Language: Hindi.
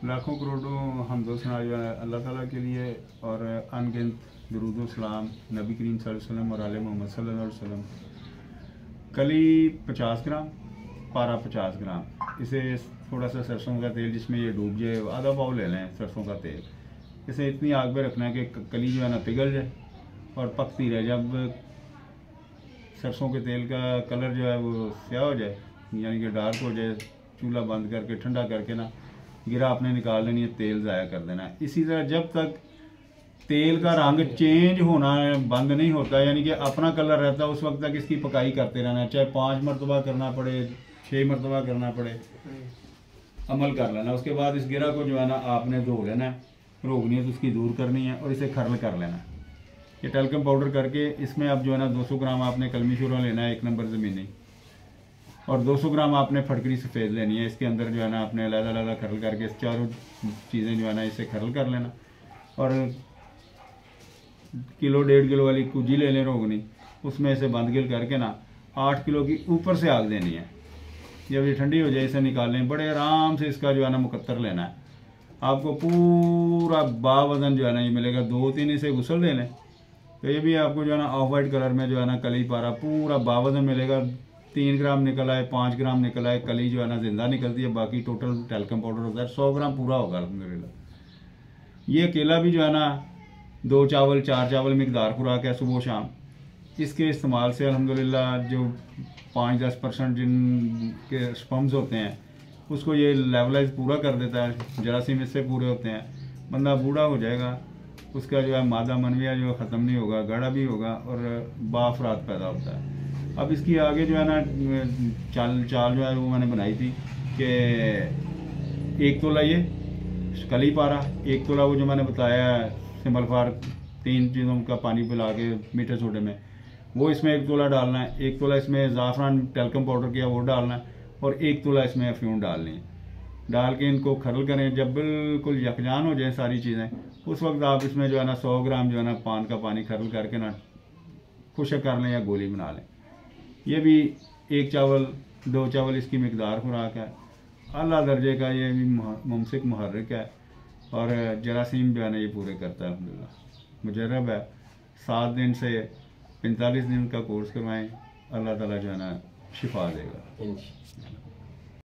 लाखों करोड़ों हमदो सना जो है अल्लाह ताला के लिए और अनगिनत दुरूद सलाम नबी करीम सल्लल्लाहु अलैहि वसल्लम और आले मोहम्मद सल्लल्लाहु अलैहि वसल्लम। कली 50 ग्राम, पारा 50 ग्राम। इसे थोड़ा सा सरसों का तेल जिसमें ये डूब जाए, आधा पाव ले लें सरसों का तेल। इसे इतनी आग पे रखना है कि कली जो है ना पिघल जाए और पकती रहे। जब सरसों के तेल का कलर जो है वो स्याह हो जाए, यानी कि डार्क हो जाए, चूल्हा बंद करके ठंडा करके ना गिरा आपने निकाल लेनी है, तेल ज़ाया कर देना है। इसी तरह जब तक तेल का रंग चेंज होना बंद नहीं होता, यानी कि अपना कलर रहता है, उस वक्त तक इसकी पकाई करते रहना है। चाहे 5 मरतबा करना पड़े, 6 मरतबा करना पड़े, अमल कर लेना। उसके बाद इस गिरा को जो है ना आपने धो लेना है, रोगनियत उसकी दूर करनी है और इसे खरल कर लेना है। ये टैल्कम पाउडर करके इसमें अब जो है ना 200 ग्राम आपने कलमी शूरा लेना है, 1 नंबर ज़मीनी, और 200 ग्राम आपने फटकरी सफ़ेद लेनी है। इसके अंदर जो है ना आपने अलग-अलग खरल करके इस चारों चीज़ें जो है ना इसे खरल कर लेना। और किलो 1.5 किलो वाली कुजी ले लें रोगनी, उसमें इसे बंद गिल करके ना 8 किलो की ऊपर से आग देनी है। जब ये ठंडी हो जाए इसे निकाल लें, बड़े आराम से इसका जो है ना मुकत्तर लेना है। आपको पूरा बावजन जो है ना ये मिलेगा। 2-3 इसे गुसल दे लें तो ये भी आपको जो है ना ऑफ वाइट कलर में जो है ना कली पारा पूरा बावजन मिलेगा। 3 ग्राम निकल आए, 5 ग्राम निकल आए, कली जो है ना जिंदा निकलती है, बाकी टोटल टैल्कम पाउडर होता है 100 ग्राम पूरा होगा अल्हम्दुलिल्लाह। ये अकेला भी जो है ना 2 चावल 4 चावल मिकदार खुराक है सुबह शाम। इसके इस्तेमाल से अल्हम्दुलिल्लाह जो 5-10% जिनके स्पम्स होते हैं उसको ये लेवलाइज पूरा कर देता है। जरासीम इससे पूरे होते हैं, बंदा बूढ़ा हो जाएगा, उसका जो है मादा मनविया जो ख़त्म नहीं होगा, गाढ़ा भी होगा और बाफरात पैदा होता है। अब इसकी आगे जो है ना चाल जो है वो मैंने बनाई थी कि 1 तोला ये कली पारा, 1 तोला वो जो मैंने बताया सिंबल फार 3 चीज़ों का पानी पिला के मीठे सोडे में, वो इसमें 1 तोला डालना है। 1 तोला इसमें ज़ाफ़रान टैल्कम पाउडर किया वो डालना है और 1 तोला इसमें अफ्यून डालनी है। डाल के इनको खरल करें। जब बिल्कुल यकजान हो जाए सारी चीज़ें, उस वक्त आप इसमें जो है ना 100 ग्राम जो है ना पान का पानी खरल करके ना खुशक कर लें या गोली बना लें। ये भी 1 चावल 2 चावल इसकी मिकदार खुराक है। आला दर्जे का ये भी मुमसिक मुहर्रिक है और जरासीम जो है ना ये पूरे करता है अल्हम्दुलिल्लाह। मुजर्रब है। 7 दिन से 45 दिन का कोर्स करवाएं, अल्लाह ताला जो है ना शिफा देगा।